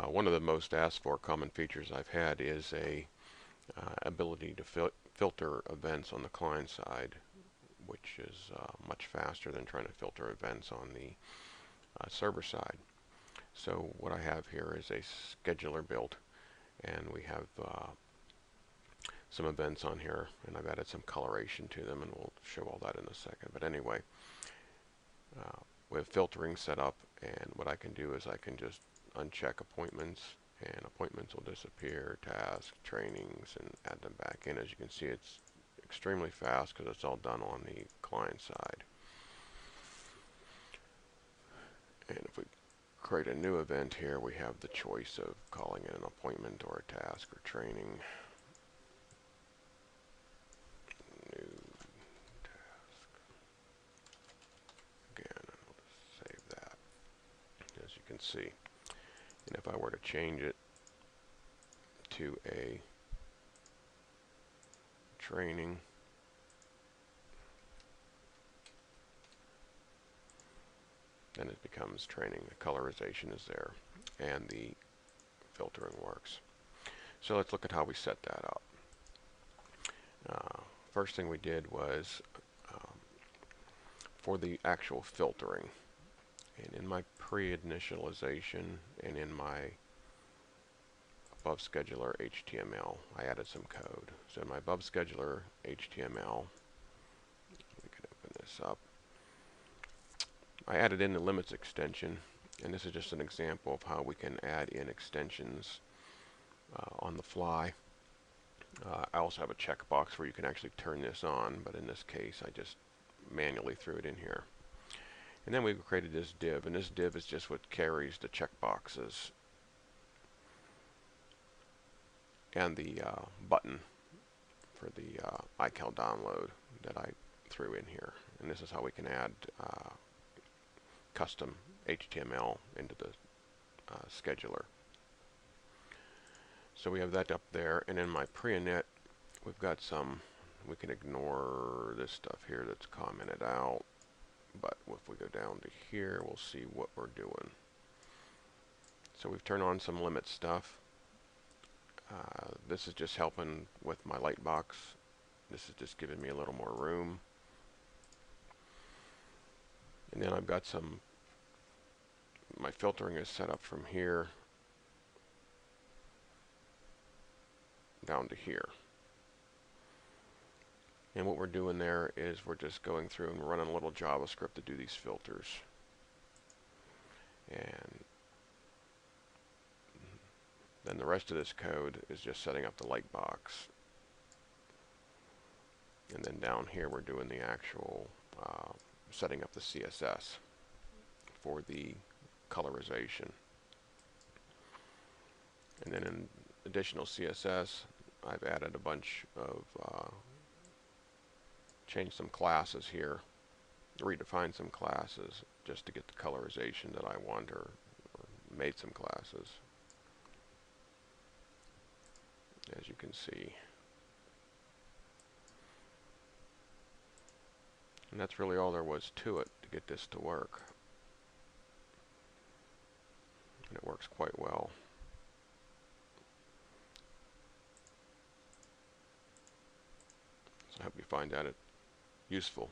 One of the most asked for common features I've had is a ability to filter events on the client side, which is much faster than trying to filter events on the server side. So what I have here is a scheduler built, and we have some events on here, and I've added some coloration to them, and we'll show all that in a second. But anyway, we have filtering set up, and what I can do is I can just uncheck appointments, and appointments will disappear, tasks, trainings, and add them back in. As you can see, it's extremely fast because it's all done on the client side. And if we create a new event here, we have the choice of calling it an appointment or a task or training. New task. Again, I'll just save that, as you can see. And if I were to change it to a training, then it becomes training. The colorization is there, and the filtering works. So let's look at how we set that up. First thing we did was for the actual filtering, and in my pre-initialization and in my above scheduler HTML, I added some code. So in my above scheduler HTML, we can open this up. I added in the limits extension, and this is just an example of how we can add in extensions on the fly. I also have a checkbox where you can actually turn this on, but in this case I just manually threw it in here. And then we created this div, and this div is just what carries the checkboxes and the button for the iCal download that I threw in here. And this is how we can add custom HTML into the scheduler. So we have that up there, and in my pre-init we've got some, we can ignore this stuff here that's commented out, but if we go down to here we'll see what we're doing. So we've turned on some limit stuff. This is just helping with my lightbox. This is just giving me a little more room. And then I've got some, my filtering is set up from here down to here. And what we're doing there is we're just going through and running a little JavaScript to do these filters. And then the rest of this code is just setting up the lightbox. And then down here we're doing the actual setting up the CSS for the colorization. And then in additional CSS, I've added a bunch of, changed some classes here, redefined some classes just to get the colorization that I want, or made some classes, as you can see. And that's really all there was to it to get this to work. And it works quite well. So I hope you find that useful.